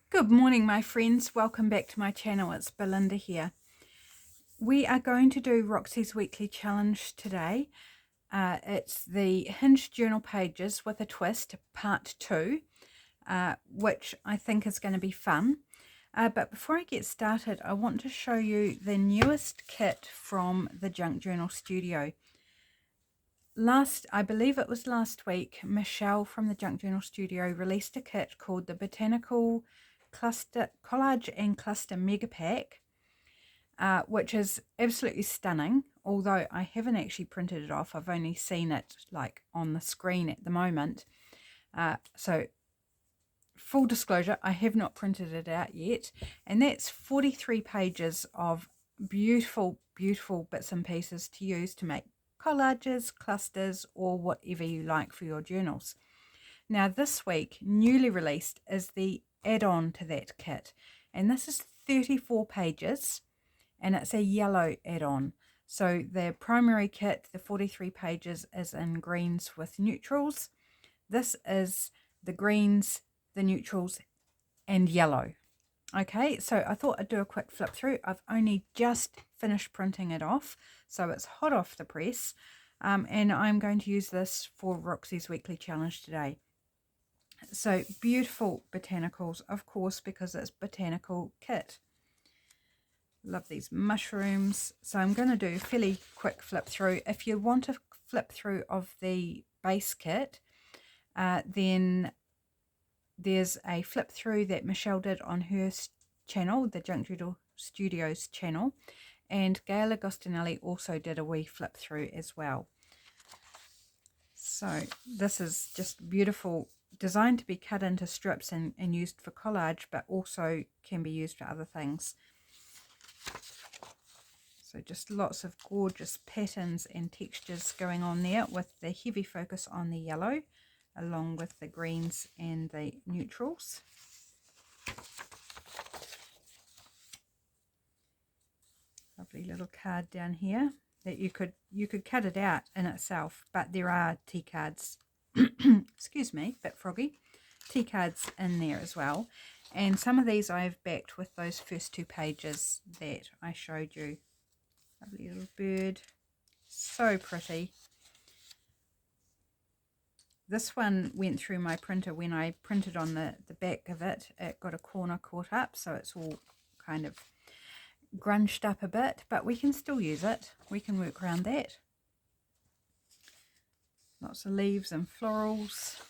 Good morning, my friends. Welcome back to my channel. It's Belinda here. We are going to do Roxy's weekly challenge today. It's the Hinged Journal Pages with a Twist, part 2, which I think is going to be fun. But before I get started, I want to show you the newest kit from the Junk Journal Studio. I believe it was last week, Michelle from the Junk Journal Studio released a kit called the Botanical Collage and Cluster Mega Pack, which is absolutely stunning. Although I haven't actually printed it off, I've only seen it like on the screen at the moment. So full disclosure, I have not printed it out yet, and that's 43 pages of beautiful, beautiful bits and pieces to use to make collages, clusters, or whatever you like for your journals. Now this week, newly released, is the add-on to that kit, and this is 34 pages, and it's a yellow add-on. So the primary kit, the 43 pages, is in greens with neutrals. This is the greens, the neutrals, and yellow. Okay, so I thought I'd do a quick flip through. I've only just finished printing it off, so it's hot off the press, and I'm going to use this for Roxy's weekly challenge today. So beautiful botanicals, of course, because it's botanical kit. Love these mushrooms. So I'm going to do a fairly quick flip through. If you want a flip through of the base kit, then there's a flip through that Michelle did on her channel, the Junk Journal Studios channel, and Gail Agostinelli also did a wee flip through as well. So this is just beautiful, designed to be cut into strips and used for collage, but also can be used for other things. So just lots of gorgeous patterns and textures going on there, with the heavy focus on the yellow along with the greens and the neutrals. Lovely little card down here that you could cut it out in itself, but there are T cards excuse me, bit froggy, T cards in there as well, and some of these I've backed with those first 2 pages that I showed you. Lovely little bird, so pretty. This one went through my printer when I printed on the back of it. It got a corner caught up, so it's all kind of grunged up a bit, but we can still use it. We can work around that. Lots of leaves and florals.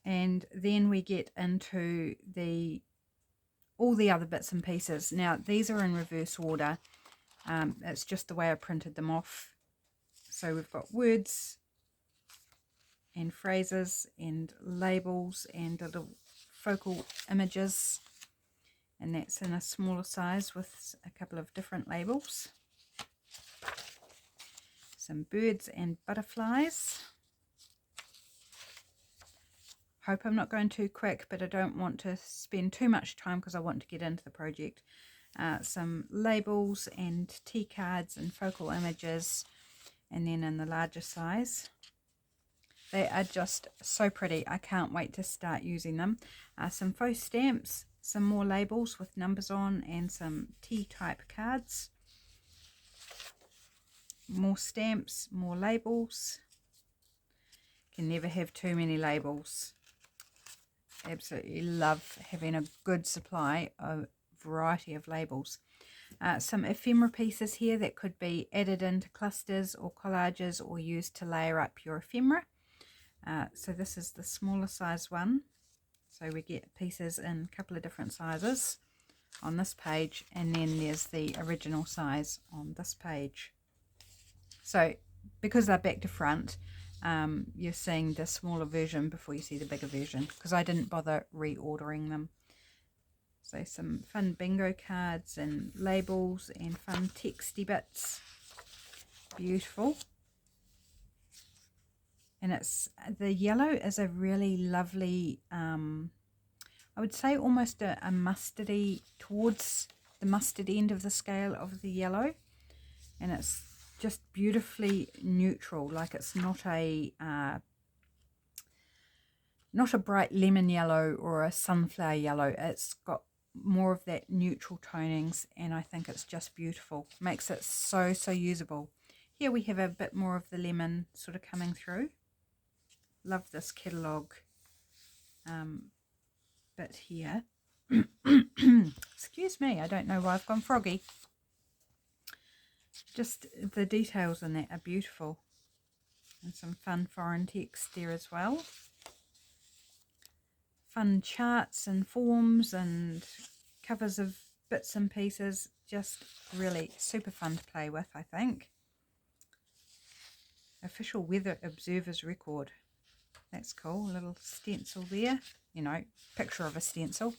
And then we get into all the other bits and pieces. Now, these are in reverse order. It's just the way I printed them off. So we've got words and phrases and labels and little focal images, and that's in a smaller size with a couple of different labels. Some birds and butterflies. Hope I'm not going too quick, but I don't want to spend too much time because I want to get into the project. Some labels and T cards and focal images, and then in the larger size. They are just so pretty. I can't wait to start using them. Some faux stamps, some more labels with numbers on, and some T-type cards. More stamps, more labels. Can never have too many labels. Absolutely love having a good supply of variety of labels. Some ephemera pieces here that could be added into clusters or collages or used to layer up your ephemera. So this is the smaller size one. So we get pieces in a couple of different sizes on this page, and then there's the original size on this page. So because they're back to front, you're seeing the smaller version before you see the bigger version, because I didn't bother reordering them. So some fun bingo cards and labels and fun texty bits. Beautiful. And the yellow is a really lovely, I would say almost a mustardy, towards the mustard end of the scale of the yellow. And it's just beautifully neutral, like it's not not a bright lemon yellow or a sunflower yellow. It's got more of that neutral tonings, and I think it's just beautiful. Makes it so usable. Here we have a bit more of the lemon sort of coming through. Love this catalogue bit here. Excuse me, I don't know why I've gone froggy. Just the details in that are beautiful. And some fun foreign text there as well. Fun charts and forms and covers of bits and pieces. Just really super fun to play with, I think. Official Weather Observer's Record. That's cool. A little stencil there. You know, picture of a stencil.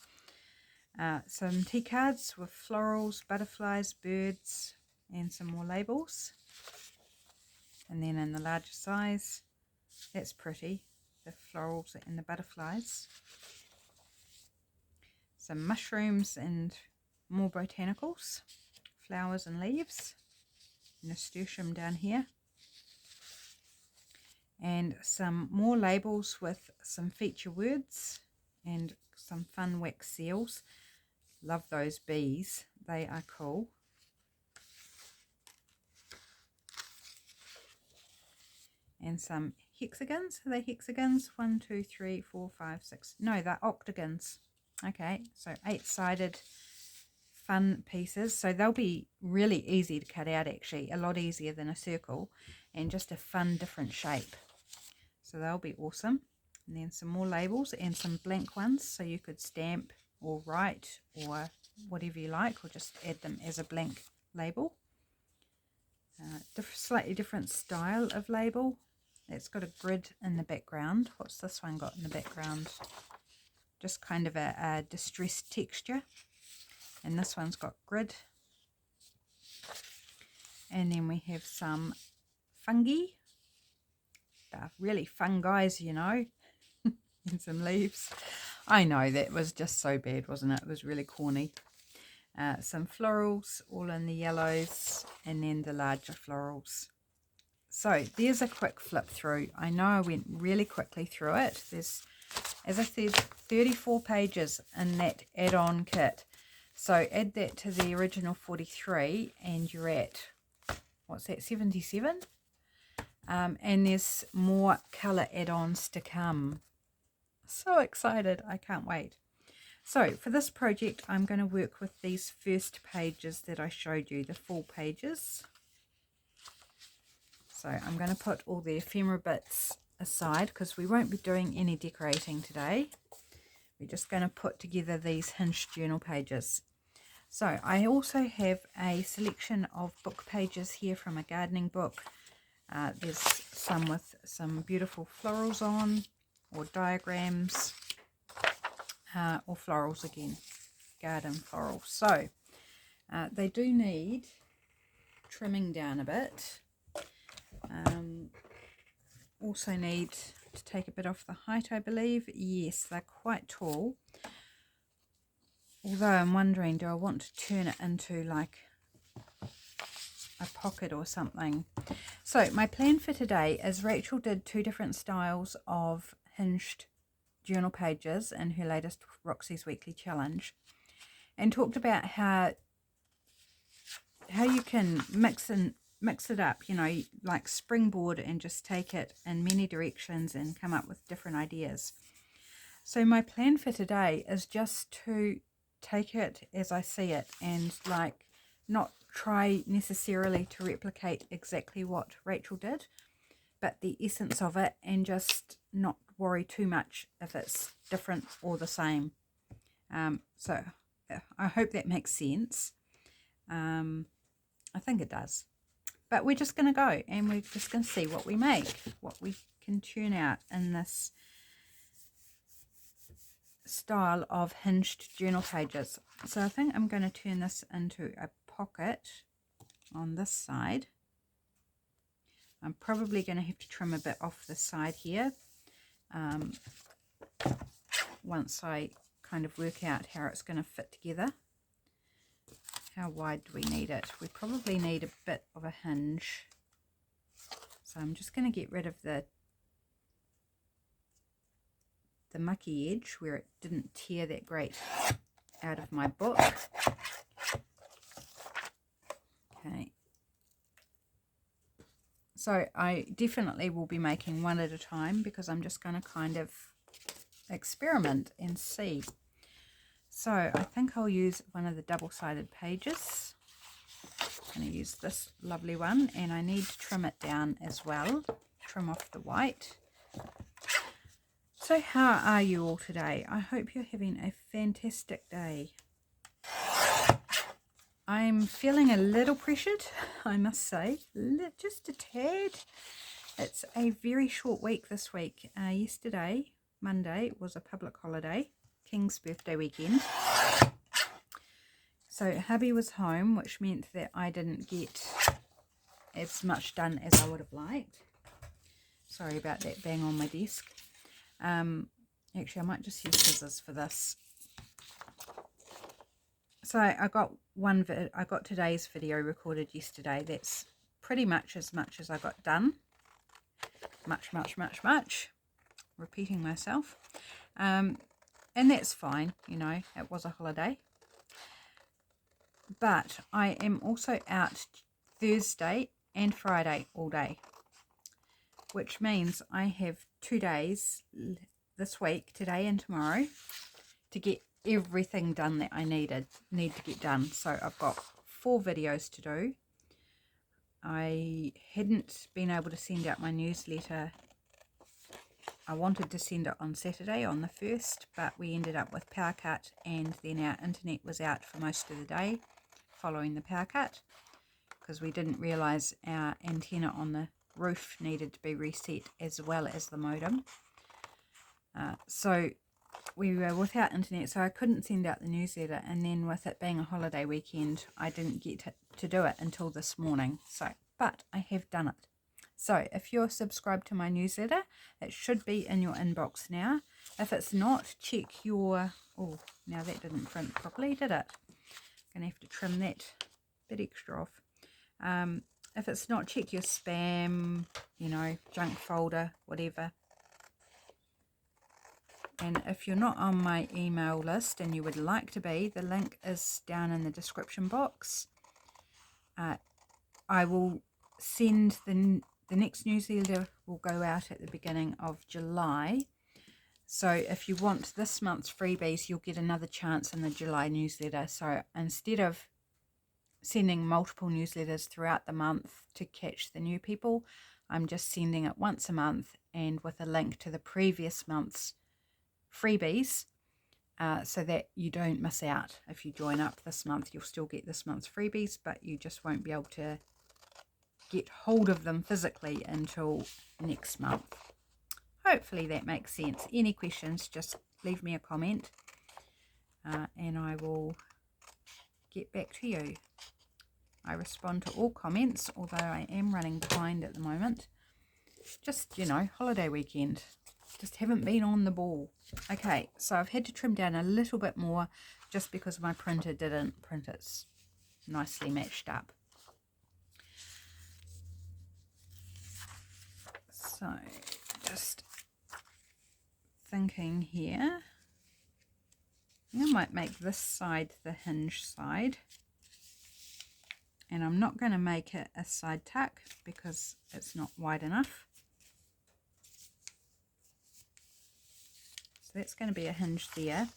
Some tea cards with florals, butterflies, birds, and some more labels. And then in the larger size, that's pretty, the florals and the butterflies. Some mushrooms and more botanicals, flowers and leaves, nasturtium down here. And some more labels with some feature words and some fun wax seals. Love those bees, they are cool. And some hexagons. Are they hexagons? 1, 2, 3, 4, 5, 6. No, they're octagons. Okay, so 8-sided fun pieces. So they'll be really easy to cut out, actually. A lot easier than a circle. And just a fun different shape. So they'll be awesome. And then some more labels and some blank ones. So you could stamp or write or whatever you like. Or just add them as a blank label. Slightly different style of label. It's got a grid in the background. What's this one got in the background? Just kind of a distressed texture. And this one's got grid. And then we have some fungi. They're really fun guys, you know. And some leaves. I know, that was just so bad, wasn't it? It was really corny. Some florals, all in the yellows. And then the larger florals. So there's a quick flip through. I know I went really quickly through it. There's, as I said, 34 pages in that add-on kit. So add that to the original 43 and you're at, what's that, 77? And there's more colour add-ons to come. So excited. I can't wait. So for this project, I'm going to work with these first pages that I showed you, the full pages. So I'm going to put all the ephemera bits aside because we won't be doing any decorating today. We're just going to put together these hinged journal pages. So I also have a selection of book pages here from a gardening book. There's some with some beautiful florals on, or diagrams, or florals again, garden florals. So they do need trimming down a bit. Also need to take a bit off the height, I believe. Yes, they're quite tall. Although I'm wondering, do I want to turn it into like a pocket or something? So my plan for today is Rachel did 2 different styles of hinged journal pages in her latest Roxy's Weekly Challenge, and talked about how you can mix it up, you know, like springboard and just take it in many directions and come up with different ideas. So my plan for today is just to take it as I see it and like not try necessarily to replicate exactly what Rachel did, but the essence of it, and just not worry too much if it's different or the same. So I hope that makes sense. I think it does. But we're just going to go and we're just going to see what we make, what we can turn out in this style of hinged journal pages. So I think I'm going to turn this into a pocket on this side. I'm probably going to have to trim a bit off the side here once I kind of work out how it's going to fit together. How wide do we need it? We probably need a bit of a hinge. So I'm just going to get rid of the the mucky edge where it didn't tear that great out of my book. Okay. So I definitely will be making one at a time because I'm just going to kind of experiment and see. So I think I'll use one of the double-sided pages. I'm going to use this lovely one, and I need to trim it down as well. Trim off the white. So how are you all today? I hope you're having a fantastic day. I'm feeling a little pressured, I must say, just a tad. It's a very short week this week. Yesterday, Monday, was a public holiday, King's birthday weekend. So hubby was home, which meant that I didn't get as much done as I would have liked. Sorry about that bang on my desk. Actually, I might just use scissors for this. So I got today's video recorded yesterday. That's pretty much as I got done. Much. Repeating myself. And that's fine, you know, it was a holiday. But I am also out Thursday and Friday all day, which means I have 2 days this week, today and tomorrow, to get everything done that I need to get done. So I've got 4 videos to do. I hadn't been able to send out my newsletter. I wanted to send it on Saturday on the 1st, but we ended up with power cut, and then our internet was out for most of the day following the power cut because we didn't realize our antenna on the roof needed to be reset as well as the modem. So we were without internet, so I couldn't send out the newsletter, and then with it being a holiday weekend, I didn't get to do it until this morning. But I have done it. So if you're subscribed to my newsletter, it should be in your inbox now. If it's not, check your... Oh, now that didn't print properly, did it? Gonna have to trim that bit extra off. If it's not, check your spam, you know, junk folder, whatever. And if you're not on my email list and you would like to be, the link is down in the description box. I will send the next newsletter will go out at the beginning of July. So if you want this month's freebies, you'll get another chance in the July newsletter. So instead of sending multiple newsletters throughout the month to catch the new people, I'm just sending it once a month and with a link to the previous month's freebies, so that you don't miss out. If you join up this month, you'll still get this month's freebies, but you just won't be able to get hold of them physically until next month. Hopefully that makes sense. Any questions, just leave me a comment, and I will get back to you. I respond to all comments, although I am running behind at the moment. Just, you know, holiday weekend. Just haven't been on the ball. Okay, so I've had to trim down a little bit more just because my printer didn't print it nicely matched up. So just thinking here, I might make this side the hinge side, and I'm not going to make it a side tuck because it's not wide enough. So that's going to be a hinge there.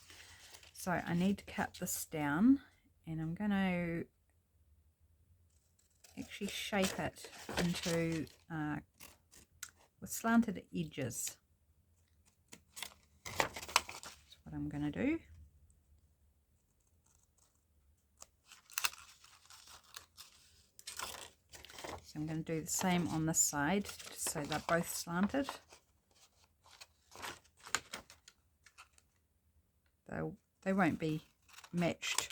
So I need to cut this down, and I'm going to actually shape it into with slanted edges. That's what I'm going to do. So I'm going to do the same on this side, so they're both slanted. They won't be matched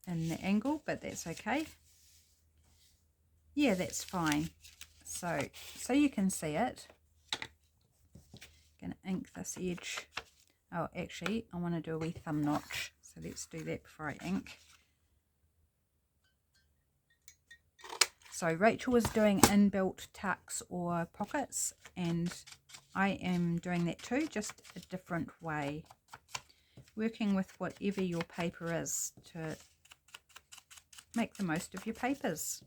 in the angle, but that's okay. Yeah, that's fine. So you can see it. Going to ink this edge. Oh, actually, I want to do a wee thumb notch. So let's do that before I ink. So Rachel was doing inbuilt tucks or pockets, and I am doing that too, just a different way. Working with whatever your paper is to make the most of your papers.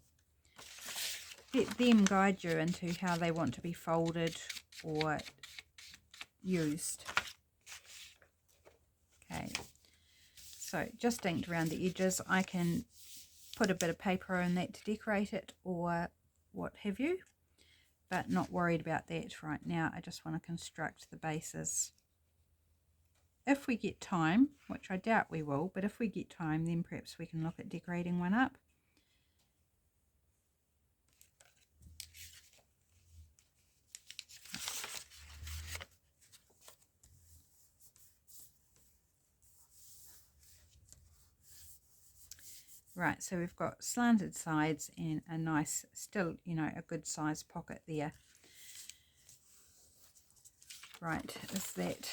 Let them guide you into how they want to be folded or used. Okay, so just inked around the edges. I can put a bit of paper in that to decorate it or what have you, but not worried about that right now. I just want to construct the bases. If we get time, which I doubt we will, but if we get time, then perhaps we can look at decorating one up. Right, so we've got slanted sides and a nice, still, you know, a good size pocket there. Right, is that,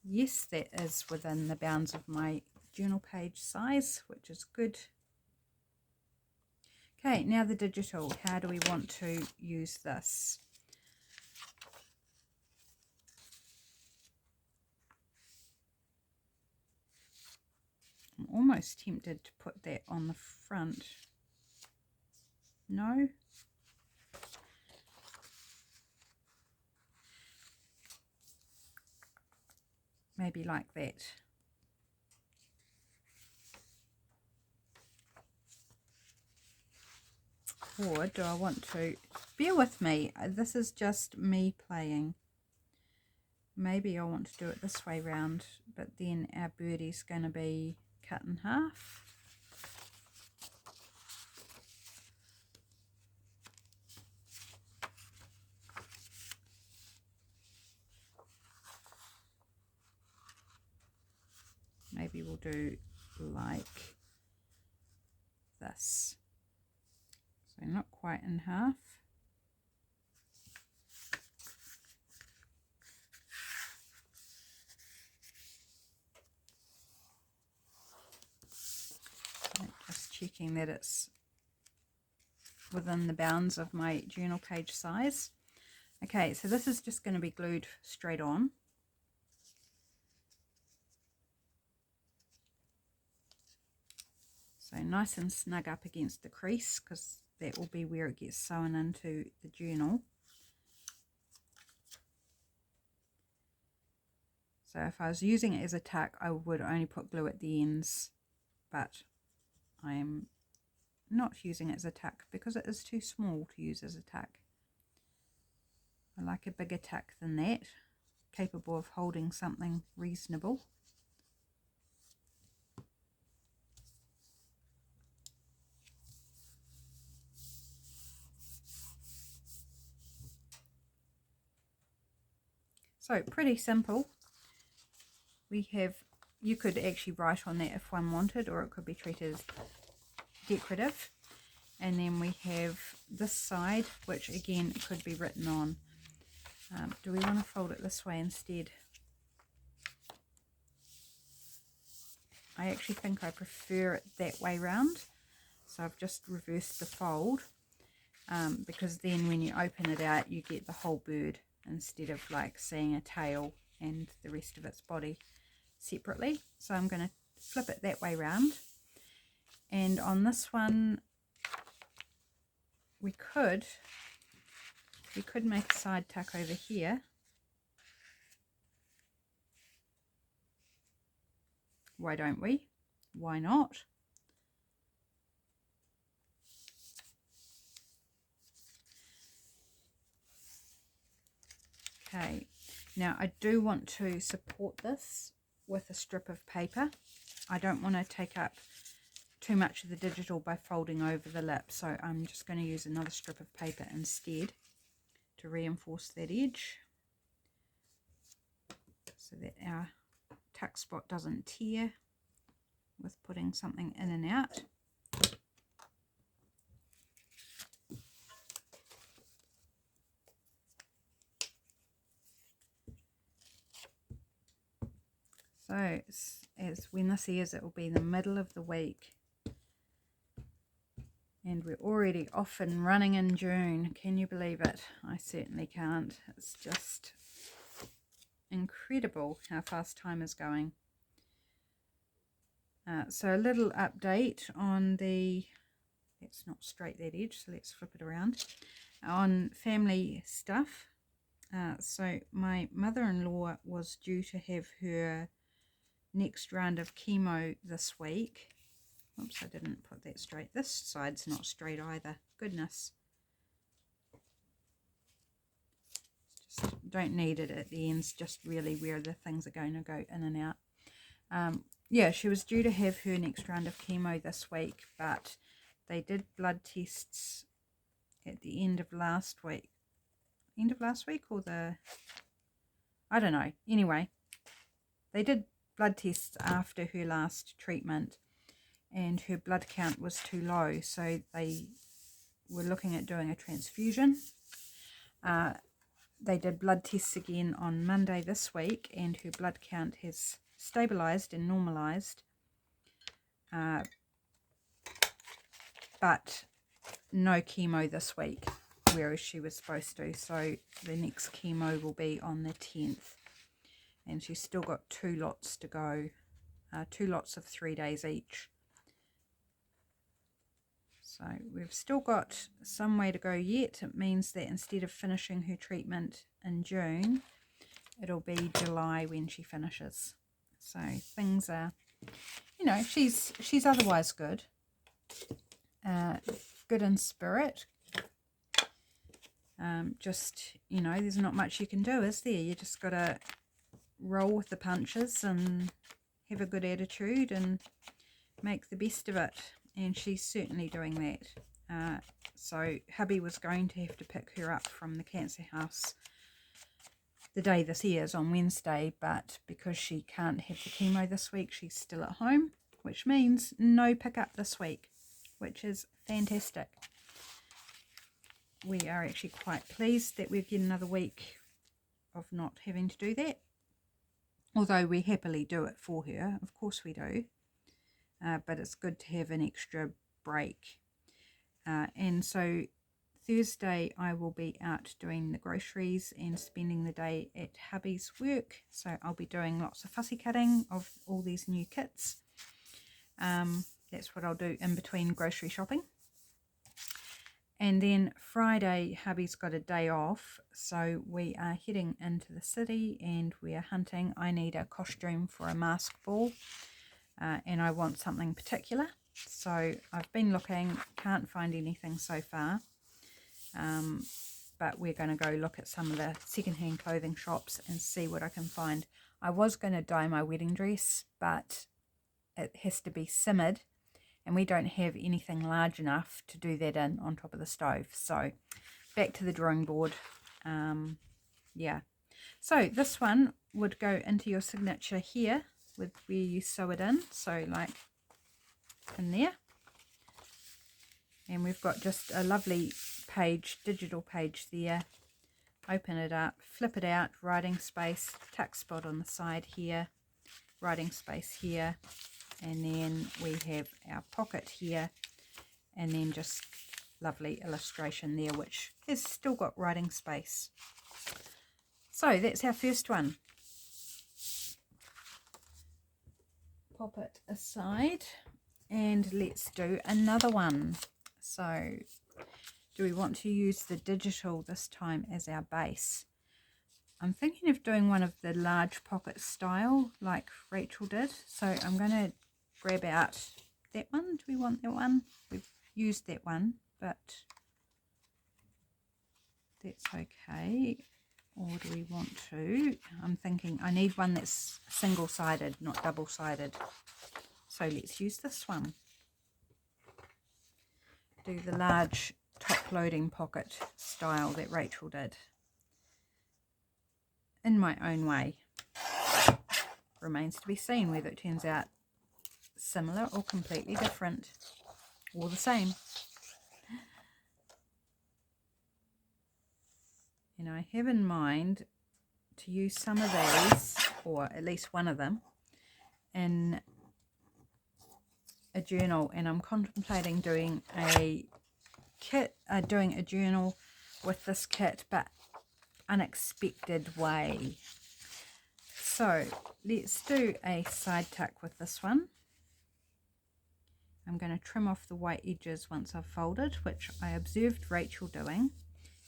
yes, that is within the bounds of my journal page size, which is good. Okay, now the digital. How do we want to use this? I'm almost tempted to put that on the front. No? Maybe like that. Or do I want to, bear with me, this is just me playing. Maybe I want to do it this way round, but then our birdie's going to be cut in half. Maybe we'll do like this. So not quite in half. So just checking that it's within the bounds of my journal page size. Okay, so this is just going to be glued straight on. So nice and snug up against the crease, because that will be where it gets sewn into the journal. So if I was using it as a tuck, I would only put glue at the ends, but I am not using it as a tuck because it is too small to use as a tuck. I like a bigger tuck than that, capable of holding something reasonable. So pretty simple. We have, you could actually write on that if one wanted, or it could be treated as decorative. And then we have this side, which again could be written on. Do we want to fold it this way instead? I actually think I prefer it that way round. So I've just reversed the fold, because then when you open it out, you get the whole bird instead of like seeing a tail and the rest of its body separately. So I'm going to flip it that way round. And on this one, we could make a side tuck over here. Why don't we? Why not? Okay, now I do want to support this with a strip of paper. I don't want to take up too much of the digital by folding over the lip, so I'm just going to use another strip of paper instead to reinforce that edge so that our tuck spot doesn't tear with putting something in and out. So as when this airs, it will be the middle of the week. And we're already off and running in June. Can you believe it? I certainly can't. It's just incredible how fast time is going. So a little update on the, let's not straight that edge, so let's flip it around, on family stuff. So my mother-in-law was due to have her next round of chemo this week. Oops, I didn't put that straight. This side's not straight either. Goodness. Just don't need it at the ends, just really where the things are going to go in and out. Yeah, she was due to have her next round of chemo this week, but they did blood tests at the end of last week. End of last week or I don't know. Anyway, they did blood tests after her last treatment, and her blood count was too low, so they were looking at doing a transfusion. They did blood tests again on Monday this week, and her blood count has stabilized and normalized, but no chemo this week, whereas she was supposed to. So the next chemo will be on the 10th, and she's still got 2 lots to go, 2 lots of 3 days each. So we've still got some way to go yet. It means that instead of finishing her treatment in June, it'll be July when she finishes. So things are, you know, she's otherwise good. Good in spirit. Just, you know, there's not much you can do, is there? You just got to roll with the punches and have a good attitude and make the best of it. And she's certainly doing that. So hubby was going to have to pick her up from the cancer house the day this airs on Wednesday, but because she can't have the chemo this week, she's still at home, which means no pickup this week, which is fantastic. We are actually quite pleased that we've got another week of not having to do that, although we happily do it for her, of course we do. But it's good to have an extra break. And so Thursday I will be out doing the groceries and spending the day at hubby's work. So I'll be doing lots of fussy cutting of all these new kits. That's what I'll do in between grocery shopping. And then Friday hubby's got a day off, so we are heading into the city and we are hunting. I need a costume for a mask ball. And I want something particular, so I've been looking, can't find anything so far, but we're going to go look at some of the secondhand clothing shops and see what I can find. I was going to dye my wedding dress, but it has to be simmered, and we don't have anything large enough to do that in on top of the stove, so back to the drawing board. Yeah, so this one would go into your signature here with where you sew it in, so like in there. And we've got just a lovely page, digital page there. Open it up, flip it out, writing space, tuck spot on the side here, writing space here, and then we have our pocket here, and then just lovely illustration there, which has still got writing space. So that's our first one. Pop it aside and let's do another one. So do we want to use the digital this time as our base? I'm thinking of doing one of the large pocket style like Rachel did, so I'm going to grab out that one. Do we want that one? We've used that one, but that's okay. Or do we want to? I'm thinking I need one that's single-sided, not double-sided. So let's use this one. Do the large top-loading pocket style that Rachel did. In my own way. Remains to be seen whether it turns out similar or completely different. Or the same. And I have in mind to use some of these, or at least one of them, in a journal, and I'm contemplating doing a kit, doing a journal with this kit, but unexpected way. So let's do a side tuck with this one. I'm going to trim off the white edges once I've folded, which I observed Rachel doing,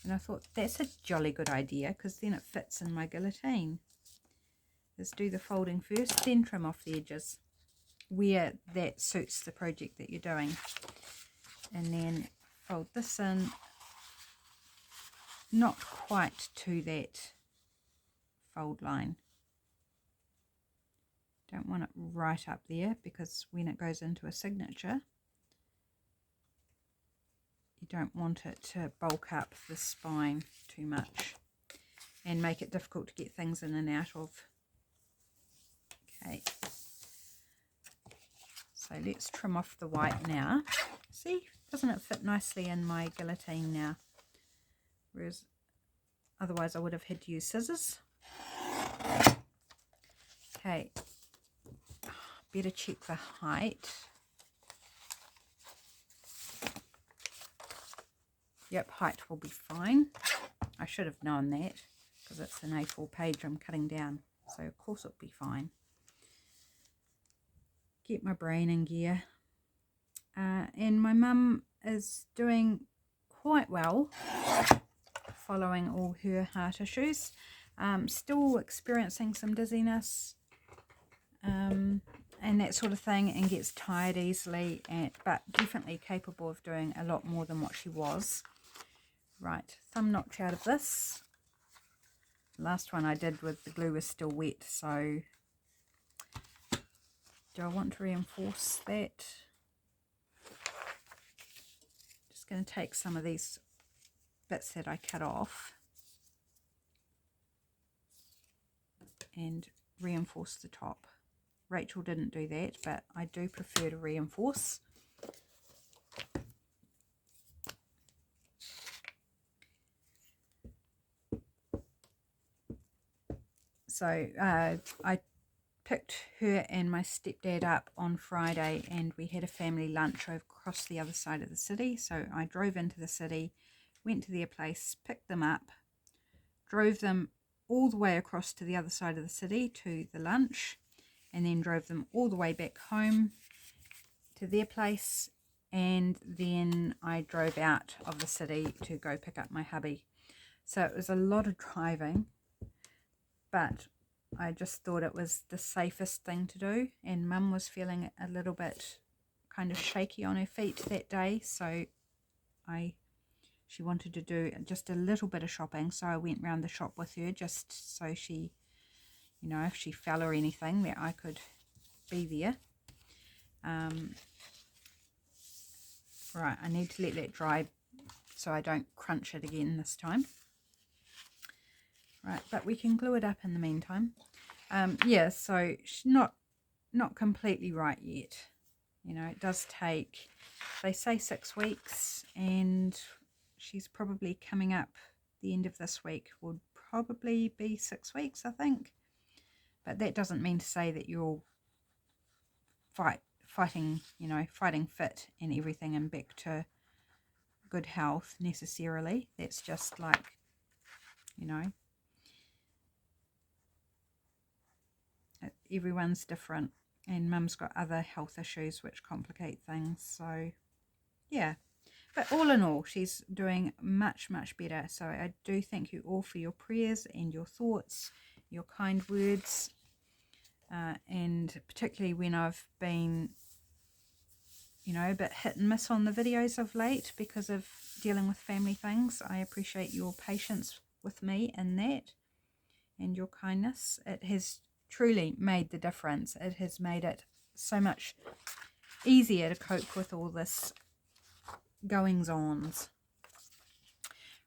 and I thought that's a jolly good idea because then it fits in my guillotine. Let's do the folding first, then trim off the edges where that suits the project that you're doing, and then fold this in, not quite to that fold line. Don't want it right up there because when it goes into a signature, you don't want it to bulk up the spine too much and make it difficult to get things in and out of. Okay, so let's trim off the white now. See, doesn't it fit nicely in my guillotine now? Whereas otherwise I would have had to use scissors. Okay, better check the height. Yep, height will be fine. I should have known that because it's an A4 page I'm cutting down, so of course it'll be fine. Get my brain in gear. And my mum is doing quite well, following all her heart issues. Still experiencing some dizziness and that sort of thing, and gets tired easily, but definitely capable of doing a lot more than what she was. Right, thumb notch out of this. Last one I did with the glue was still wet, so do I want to reinforce that? Just going to take some of these bits that I cut off and reinforce the top. Rachel didn't do that, but I do prefer to reinforce. So I picked her and my stepdad up on Friday, and we had a family lunch across the other side of the city. So I drove into the city, went to their place, picked them up, drove them all the way across to the other side of the city to the lunch, and then drove them all the way back home to their place, and then I drove out of the city to go pick up my hubby. So it was a lot of driving, but I just thought it was the safest thing to do, and Mum was feeling a little bit kind of shaky on her feet that day, so she wanted to do just a little bit of shopping, so I went round the shop with her just so she, you know, if she fell or anything, that I could be there. Right, I need to let that dry so I don't crunch it again this time. Right, but we can glue it up in the meantime. Yeah, so she's not completely right yet. You know, it does take, they say 6 weeks, and she's probably coming up the end of this week would probably be 6 weeks, I think. But that doesn't mean to say that you're fighting, you know, fighting fit and everything and back to good health necessarily. That's just like, you know, everyone's different, and Mum's got other health issues which complicate things. So yeah, but all in all, she's doing much better. So I do thank you all for your prayers and your thoughts, your kind words, and particularly when I've been, you know, a bit hit and miss on the videos of late because of dealing with family things. I appreciate your patience with me in that, and your kindness. It has truly made the difference. It has made it so much easier to cope with all this goings-ons.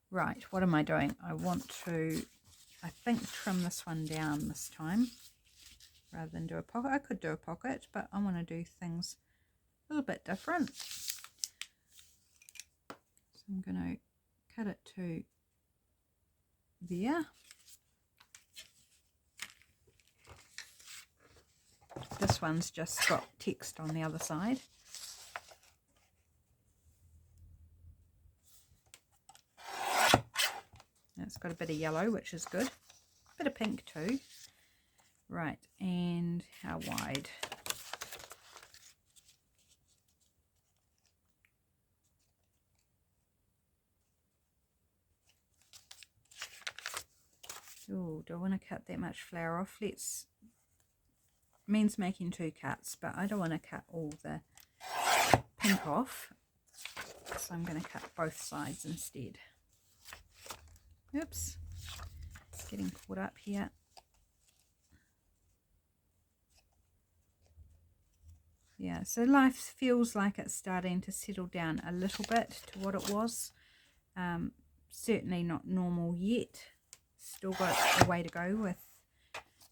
Right, what am I doing? I want to, I think, trim this one down this time rather than do a pocket. I could do a pocket, but I want to do things a little bit different. So I'm going to cut it to there. This one's just got text on the other side. got a bit of yellow, which is good. A bit of pink too. Right, and how wide? Oh, do I want to cut that much flower off? Means making 2 cuts, but I don't want to cut all the pink off, so I'm going to cut both sides instead. Oops, it's getting caught up here. Yeah, so life feels like it's starting to settle down a little bit to what it was. Certainly not normal yet. Still got a way to go with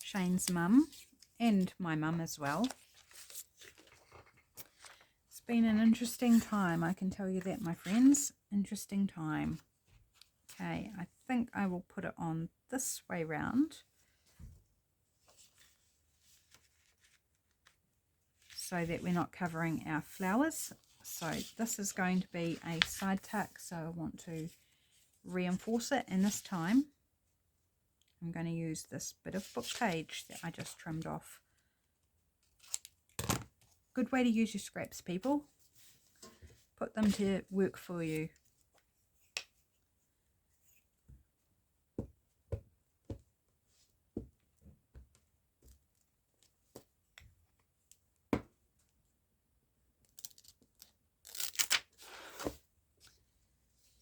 Shane's mum and my mum as well. It's been an interesting time, I can tell you that, my friends. Interesting time. Okay, I think I will put it on this way round, so that we're not covering our flowers. So this is going to be a side tuck, so I want to reinforce it, and this time I'm going to use this bit of book page that I just trimmed off. Good way to use your scraps, people. Put them to work for you.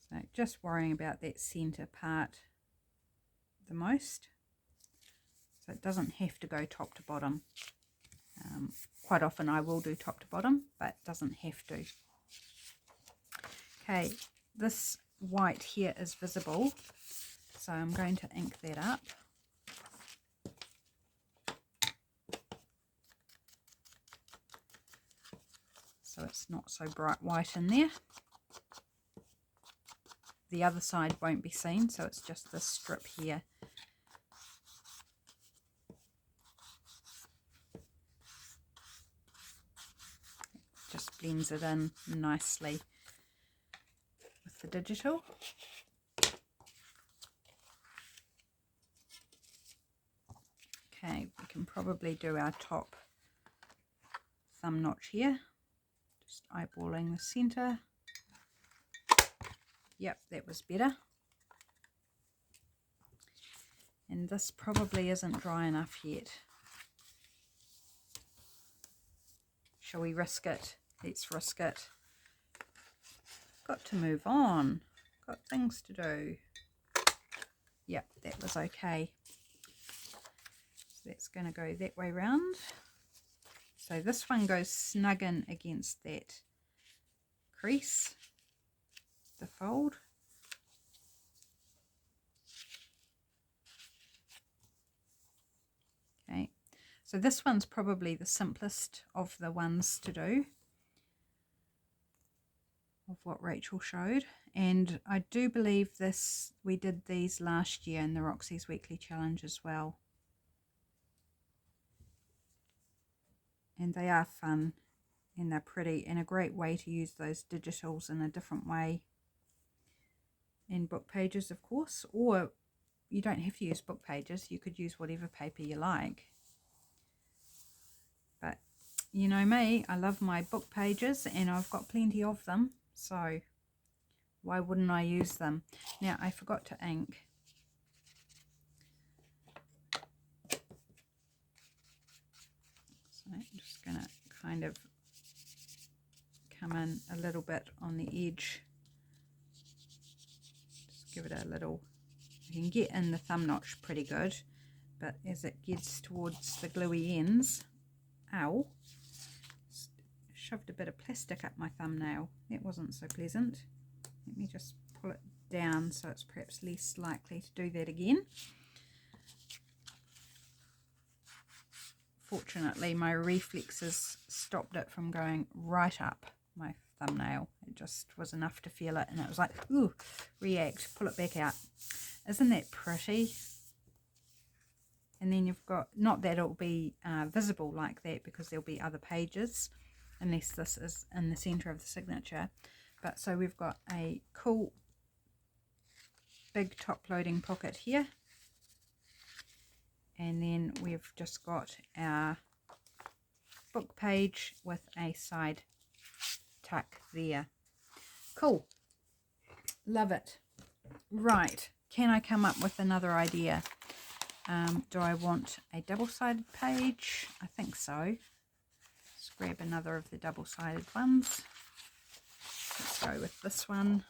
So just worrying about that center part the most, so it doesn't have to go top to bottom. Quite often I will do top to bottom, but it doesn't have to. Okay, this white here is visible, so I'm going to ink that up. So it's not so bright white in there. The other side won't be seen, so it's just this strip here. Just blends it in nicely with the digital. Okay, we can probably do our top thumb notch here. Just eyeballing the center. Yep, that was better. And this probably isn't dry enough yet. Shall we risk it? Let's risk it. Got to move on. Got things to do. Yep, that was okay. So that's going to go that way round. So this one goes snug in against that crease, the fold. Okay, so this one's probably the simplest of the ones to do, of what Rachel showed. And I do believe we did these last year in the Roxy's Weekly Challenge as well. And they are fun and they're pretty, and a great way to use those digitals in a different way. In book pages, of course, or you don't have to use book pages, you could use whatever paper you like. But you know me, I love my book pages and I've got plenty of them, so why wouldn't I use them? Now, I forgot to ink. So I'm just going to kind of come in a little bit on the edge. Just give it a little, you can get in the thumb notch pretty good, but as it gets towards the gluey ends, ow, shoved a bit of plastic up my thumbnail. That wasn't so pleasant. Let me just pull it down so it's perhaps less likely to do that again. Fortunately, my reflexes stopped it from going right up my thumbnail. It just was enough to feel it, and it was like, ooh, react, pull it back out. Isn't that pretty? And then you've got, not that it'll be visible like that because there'll be other pages, unless this is in the center of the signature. But so we've got a cool big top loading pocket here, and then we've just got our book page with a side tuck there. Cool, love it. Right, can I come up with another idea? Do I want a double-sided page? I think so. Let's grab another of the double-sided ones. Let's go with this one.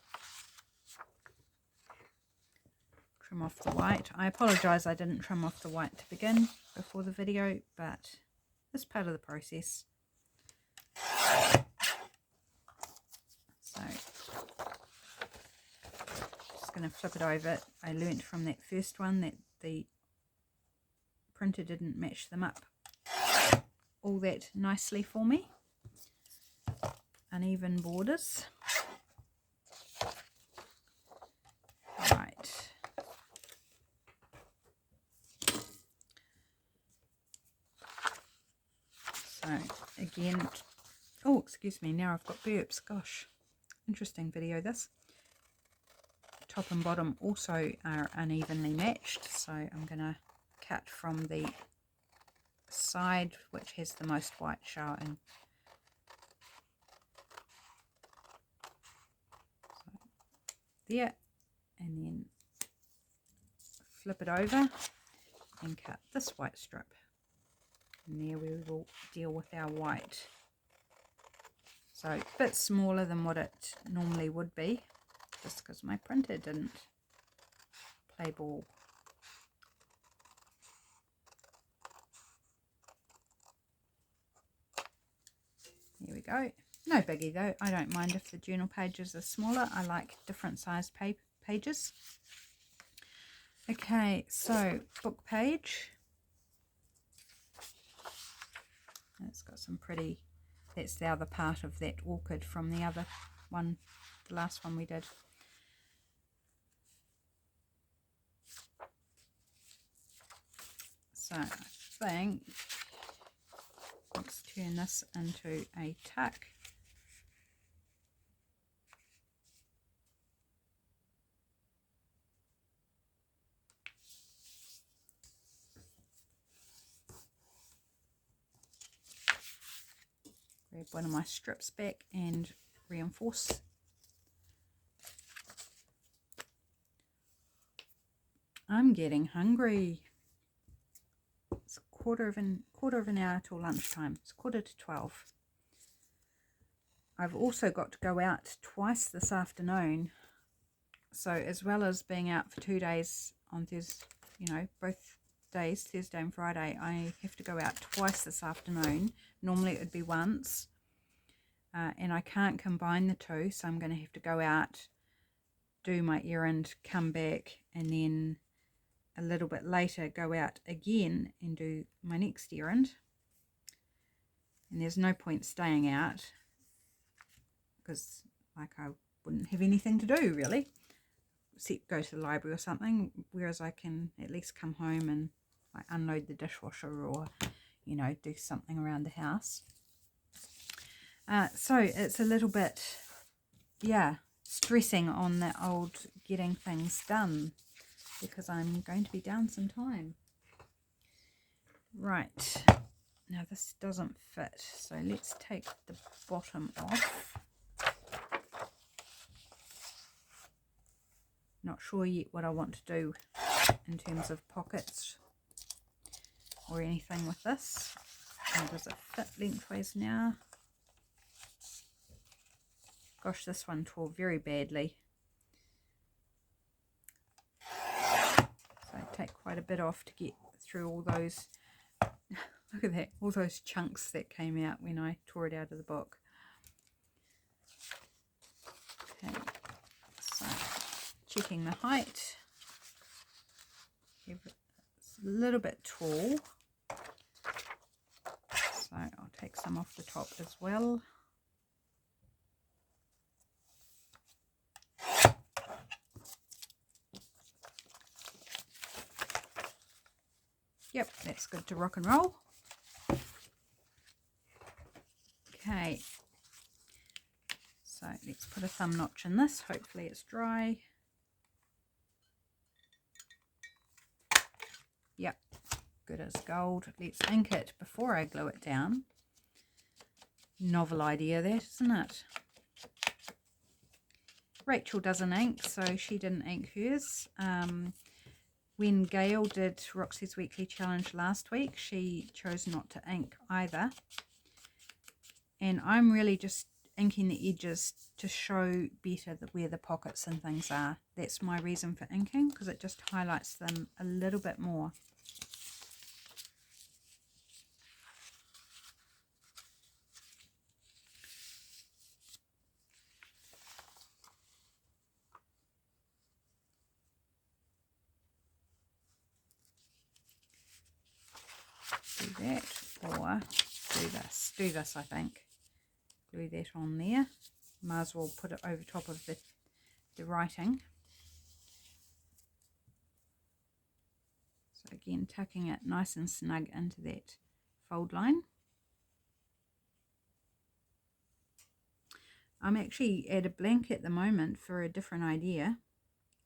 Trim off the white. I apologise I didn't trim off the white to begin before the video, but it's part of the process. So, just going to flip it over. I learnt from that first one that the printer didn't match them up all that nicely for me. Uneven borders. Right. So again, oh excuse me, now I've got burps. Gosh, interesting video this. Top and bottom also are unevenly matched, so I'm going to cut from the side which has the most white showing. So there, and then flip it over and cut this white strip, and there we will deal with our white. So a bit smaller than what it normally would be, just because my printer didn't play ball. There we go. No biggie though. I don't mind if the journal pages are smaller. I like different sized pages. Okay, so book page. It's got some pretty, that's the other part of that orchid from the other one, the last one we did. So I think let's turn this into a tuck. Grab one of my strips back and reinforce. I'm getting hungry. It's quarter of an hour till lunchtime. It's 11:45. I've also got to go out twice this afternoon. So as well as being out for 2 days on Thursday, you know, both days, Thursday and Friday, I have to go out twice this afternoon. Normally it would be once. And I can't combine the two, so I'm going to have to go out, do my errand, come back, and then a little bit later go out again and do my next errand. And there's no point staying out because like I wouldn't have anything to do really, except go to the library or something, whereas I can at least come home and like unload the dishwasher or, you know, do something around the house. So it's a little bit, yeah, stressing on the old getting things done because I'm going to be down some time. Right, now this doesn't fit, so let's take the bottom off. Not sure yet what I want to do in terms of pockets or anything with this. How does it fit lengthways now? Gosh, this one tore very badly. So I take quite a bit off to get through all those, look at that, all those chunks that came out when I tore it out of the book. Okay, so checking the height. It's a little bit tall, so I'll take some off the top as well. Yep, that's good to rock and roll. Okay, so let's put a thumb notch in this. Hopefully it's dry. good as gold. Let's ink it before I glue it down. Novel idea that, isn't it? Rachel doesn't ink, so she didn't ink hers. When Gail did Roxy's weekly challenge last week, she chose not to ink either. And I'm really just inking the edges to show better where the pockets and things are. That's my reason for inking, because it just highlights them a little bit more. Do that, or do this I think. Glue that on there. Might as well put it over top of the writing. So again, tucking it nice and snug into that fold line. I'm actually at a blank at the moment for a different idea.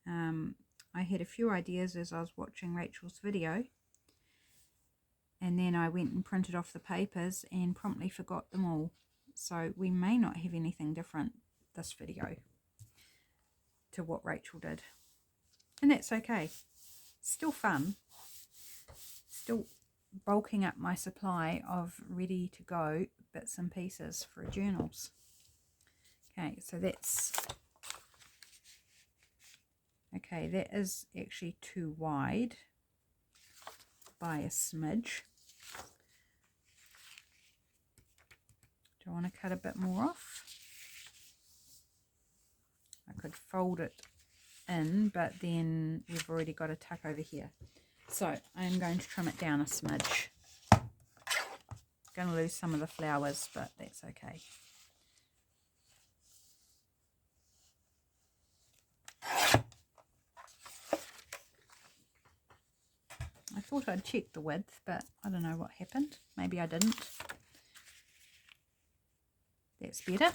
I had a few ideas as I was watching Rachel's video, and then I went and printed off the papers and promptly forgot them all. So we may not have anything different this video to what Rachel did. And that's okay. Still fun. Still bulking up my supply of ready to go bits and pieces for journals. Okay, so that's... Okay, that is actually too wide by a smidge. Do I want to cut a bit more off? I could fold it in, but then we've already got a tuck over here. So I'm going to trim it down a smidge. Going to lose some of the flowers, but that's okay. I thought I'd check the width, but I don't know what happened. Maybe I didn't. That's better.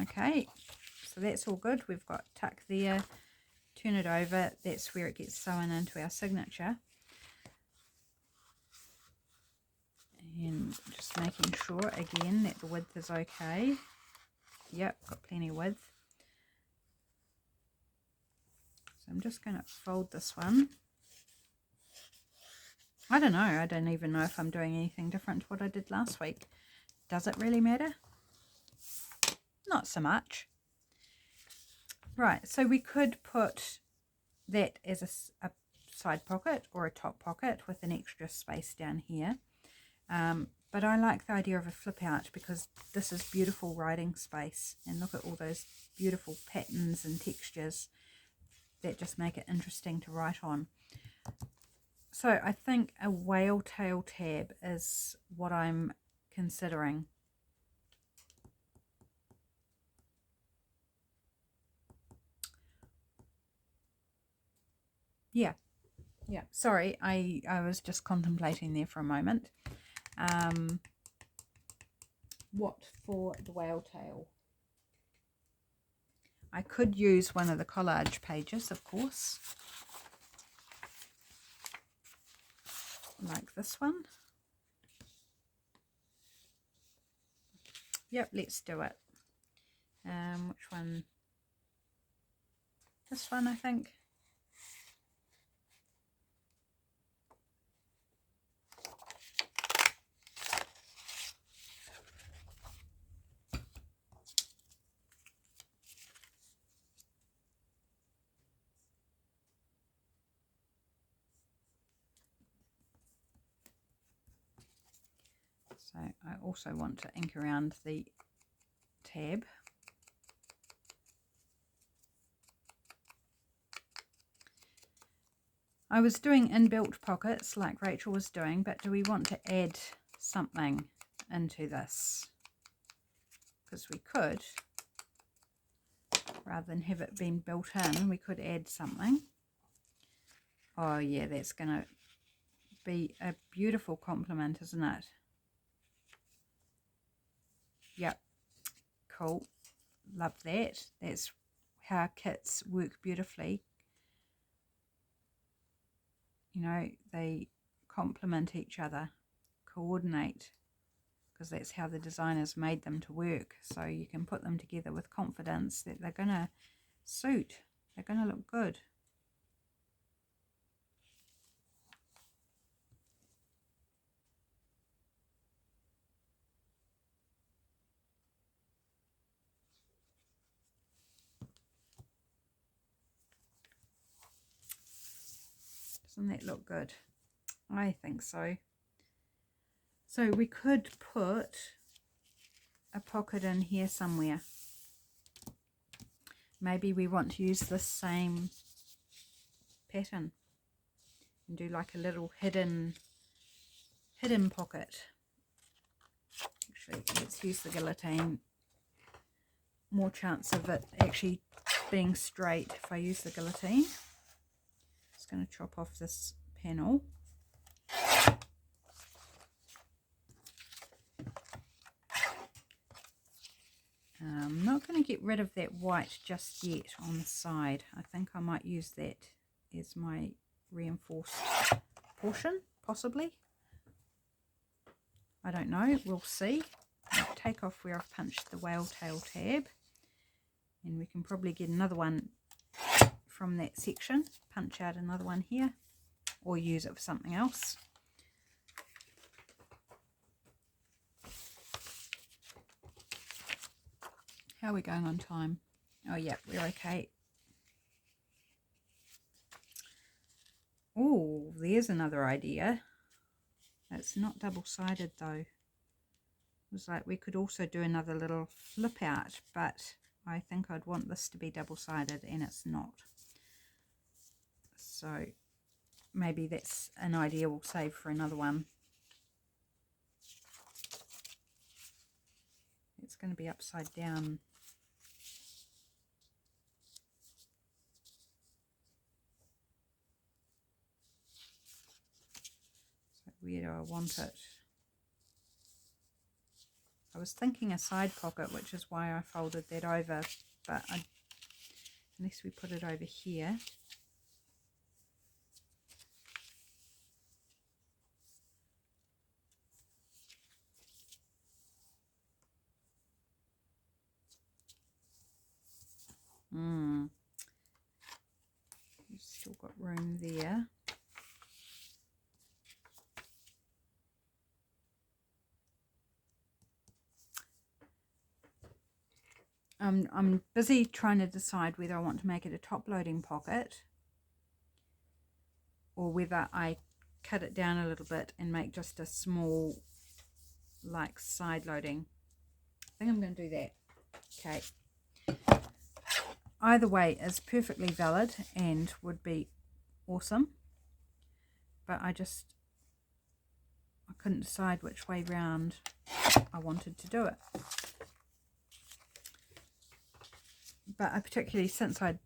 Okay, so that's all good. We've got tuck there. Turn it over. That's where it gets sewn into our signature. And just making sure again that the width is okay. Yep, got plenty of width. So I'm just going to fold this one. I don't know. I don't even know if I'm doing anything different to what I did last week. Does it really matter? Not so much. Right, so we could put that as a side pocket or a top pocket with an extra space down here. But I like the idea of a flip out because this is beautiful writing space. And look at all those beautiful patterns and textures that just make it interesting to write on. So I think a whale tail tab is what I'm considering. Yeah. Sorry, I was just contemplating there for a moment. What for the whale tail? I could use one of the collage pages, of course. Like this one. Yep, let's do it. Which one? This one, I think. So I also want to ink around the tab. I was doing inbuilt pockets like Rachel was doing, but do we want to add something into this? Because we could, rather than have it being built in, we could add something. Oh yeah, that's going to be a beautiful complement, isn't it? Yep, cool, love that. That's how kits work beautifully. You know, they complement each other, coordinate, because that's how the designers made them to work. So you can put them together with confidence that they're going to suit, they're going to look good. Doesn't that look good? I think so. So we could put a pocket in here somewhere. Maybe we want to use the same pattern and do like a little hidden pocket. Actually, let's use the guillotine. More chance of it actually being straight if I use the guillotine. Just going to chop off this panel. I'm not going to get rid of that white just yet on the side. I think I might use that as my reinforced portion, possibly. I don't know, we'll see. I'll take off where I've punched the whale tail tab, and we can probably get another one from that section, punch out another one here, or use it for something else. How are we going on time? Oh yeah, we're okay. Oh, there's another idea. It's not double-sided though. It was like we could also do another little flip out, but I think I'd want this to be double-sided and it's not. So maybe that's an idea we'll save for another one. It's going to be upside down. So where do I want it? I was thinking a side pocket, which is why I folded that over, but unless we put it over here. We've still got room there. I'm busy trying to decide whether I want to make it a top loading pocket or whether I cut it down a little bit and make just a small like side loading. I think I'm going to do that. Okay. Either way is perfectly valid and would be awesome, but I couldn't decide which way round I wanted to do it. But I particularly, since I'd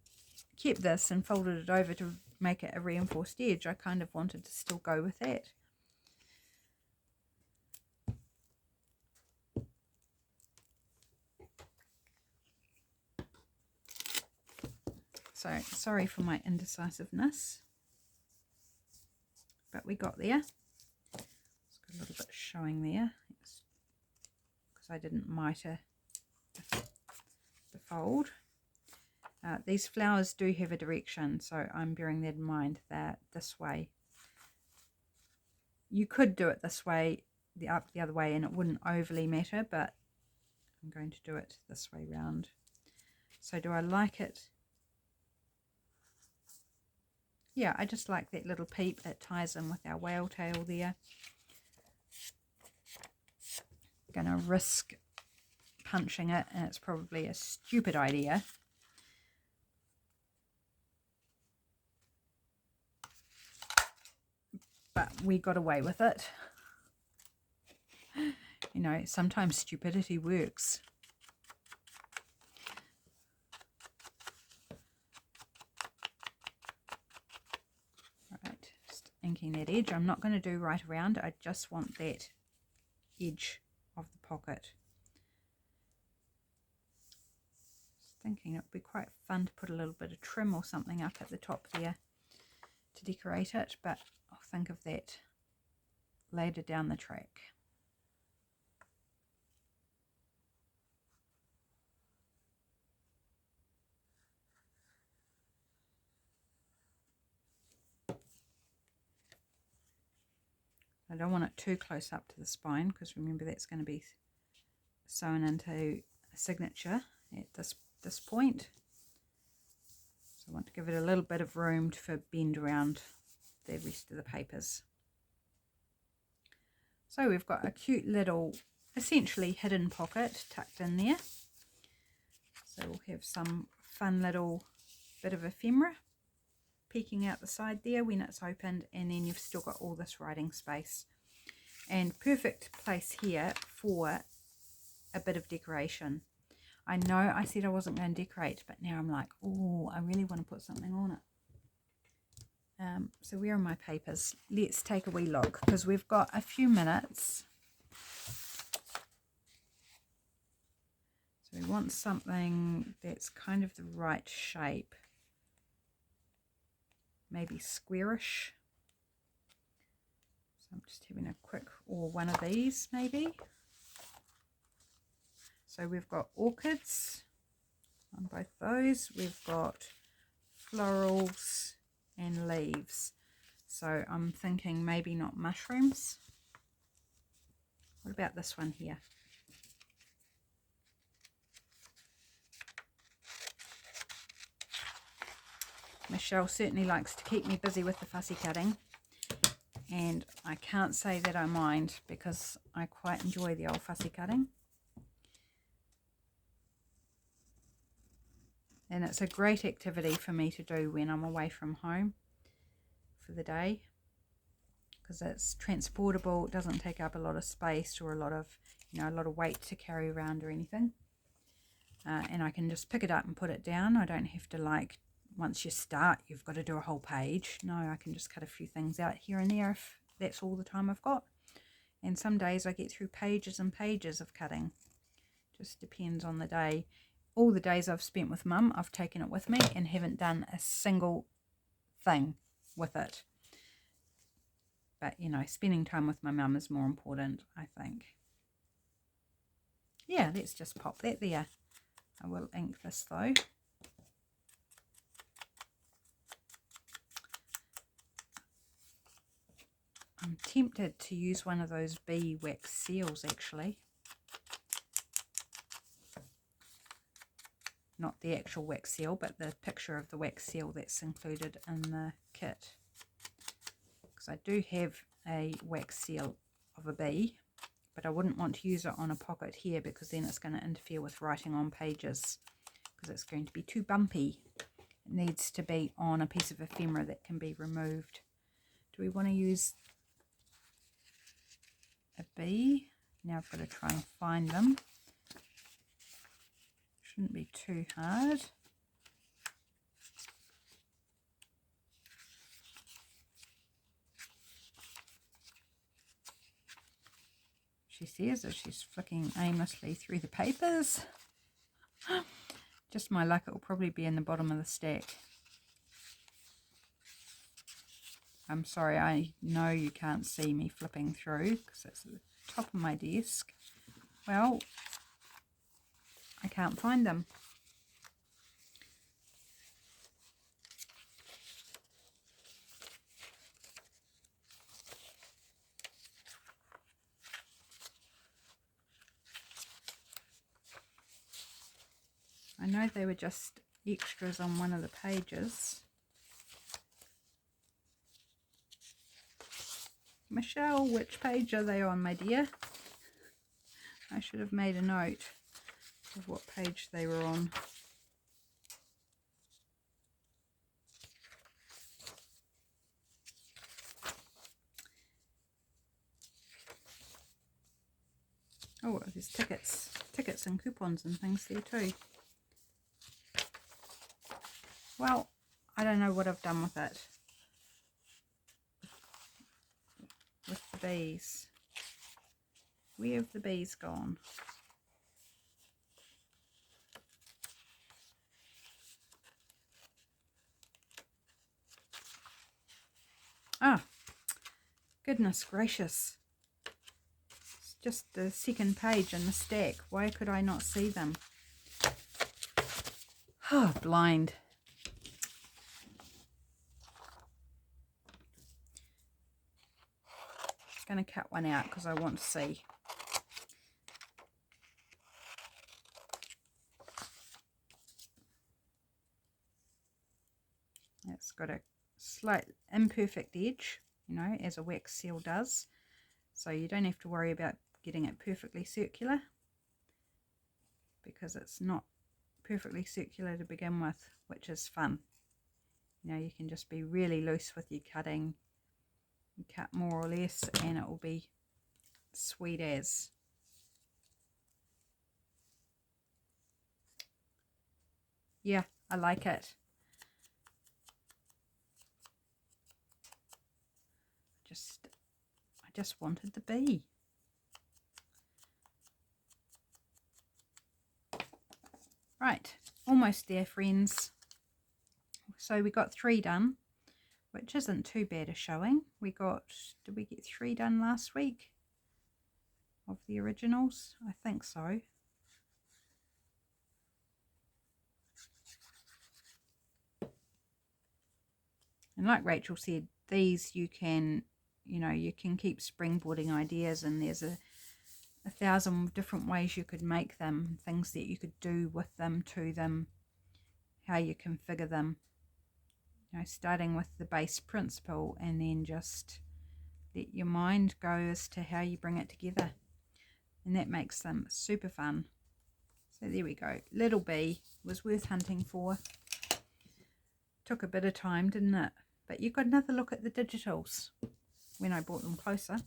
kept this and folded it over to make it a reinforced edge, I kind of wanted to still go with that. So sorry for my indecisiveness, but we got there. It's got a little bit showing there because I didn't mitre the fold. These flowers do have a direction, so I'm bearing that in mind, that this way. You could do it this way, the other way, and it wouldn't overly matter, but I'm going to do it this way round. So do I like it? Yeah, I just like that little peep. It ties in with our whale tail there. I'm going to risk punching it, and it's probably a stupid idea. But we got away with it. You know, sometimes stupidity works. Right, just inking that edge. I'm not going to do right around. I just want that edge of the pocket. Just thinking it would be quite fun to put a little bit of trim or something up at the top there to decorate it, but I'll think of that later down the track. I don't want it too close up to the spine because remember that's going to be sewn into a signature at this point. So I want to give it a little bit of room for bend around the rest of the papers. So we've got a cute little essentially hidden pocket tucked in there. So we'll have some fun little bit of ephemera peeking out the side there when it's opened, and then you've still got all this writing space. And perfect place here for a bit of decoration. I know I said I wasn't going to decorate, but now I'm like, oh, I really want to put something on it. So where are my papers? Let's take a wee look because we've got a few minutes. So we want something that's kind of the right shape. Maybe squarish. So I'm just having a quick, or one of these maybe. So we've got orchids on both those. We've got florals and leaves. So I'm thinking maybe not mushrooms. What about this one here? Michelle certainly likes to keep me busy with the fussy cutting, and I can't say that I mind because I quite enjoy the old fussy cutting. And it's a great activity for me to do when I'm away from home for the day because it's transportable, it doesn't take up a lot of space or a lot of weight to carry around or anything. And I can just pick it up and put it down. I don't have to, like, once you start you've got to do a whole page. No, I can just cut a few things out here and there if that's all the time I've got. And some days I get through pages and pages of cutting. Just depends on the day. All the days I've spent with Mum, I've taken it with me and haven't done a single thing with it. But, you know, spending time with my mum is more important, I think. Yeah, let's just pop that there. I will ink this though. I'm tempted to use one of those bee wax seals actually. Not the actual wax seal, but the picture of the wax seal that's included in the kit. Because I do have a wax seal of a bee, but I wouldn't want to use it on a pocket here because then it's going to interfere with writing on pages because it's going to be too bumpy. It needs to be on a piece of ephemera that can be removed. Do we want to use a bee? Now I've got to try and find them. Shouldn't be too hard. She says as she's flicking aimlessly through the papers. Just my luck, it will probably be in the bottom of the stack. I'm sorry, I know you can't see me flipping through because it's at the top of my desk. Well, I can't find them. I know they were just extras on one of the pages. Michelle, which page are they on, my dear? I should have made a note of what page they were on. Oh, there's tickets and coupons and things there too. Well, I don't know what I've done with it. With the bees. Where have the bees gone? Ah, goodness gracious. just the second page in the stack. Why could I not see them? Oh, blind. I'm going to cut one out because I want to see. It's got a slight imperfect edge, you know, as a wax seal does. So you don't have to worry about getting it perfectly circular, because it's not perfectly circular to begin with, which is fun. You know, you can just be really loose with your cutting. You cut more or less and it will be sweet as. Yeah, I like it. I just wanted the bee. Right, almost there, friends. So we got 3 done, which isn't too bad a showing. Did we get 3 done last week of the originals? I think so. And like Rachel said, these you can, you know, you can keep springboarding ideas, and there's a 1,000 different ways you could make them, things that you could do with them, to them, how you configure them. You know, starting with the base principle and then just let your mind go as to how you bring it together. And that makes them super fun. So there we go. Little bee was worth hunting for. Took a bit of time, didn't it? But you got another look at the digitals when I brought them closer.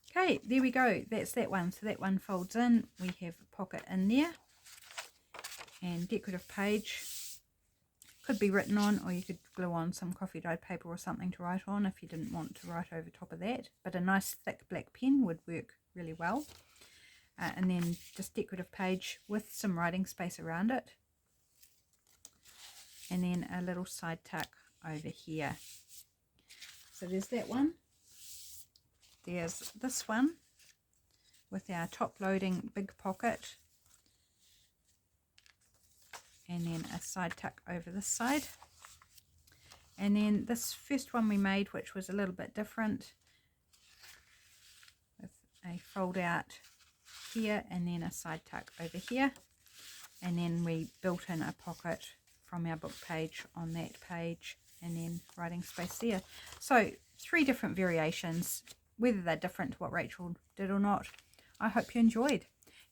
Okay, there we go. That's that one. So that one folds in. We have a pocket in there. And decorative page. Could be written on, or you could glue on some coffee dyed paper or something to write on if you didn't want to write over top of that. But a nice thick black pen would work really well. And then just decorative page with some writing space around it. And then a little side tuck over here. So there's that one. There's this one with our top loading big pocket. And then a side tuck over this side. And then this first one we made, which was a little bit different, with a fold out here and then a side tuck over here. And then we built in a pocket from our book page on that page, and then writing space there. So 3 different variations, whether they're different to what Rachel did or not. I hope you enjoyed.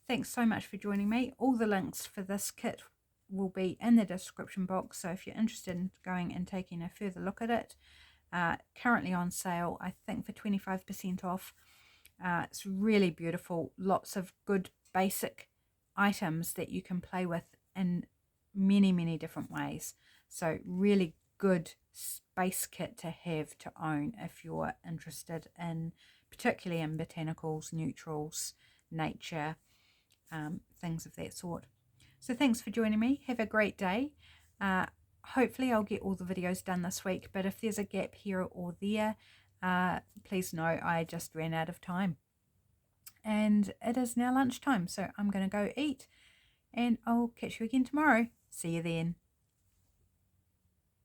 Thanks so much for joining me. All the links for this kit will be in the description box, so if you're interested in going and taking a further look at it, currently on sale, I think for 25% off. It's really beautiful, lots of good basic items that you can play with in many different ways. So really good space kit to have, to own, if you're interested in, particularly in botanicals, neutrals, nature, things of that sort. So thanks for joining me. Have a great day. Hopefully I'll get all the videos done this week, but if there's a gap here or there, please know I just ran out of time. And it is now lunchtime, so I'm going to go eat, and I'll catch you again tomorrow. See you then.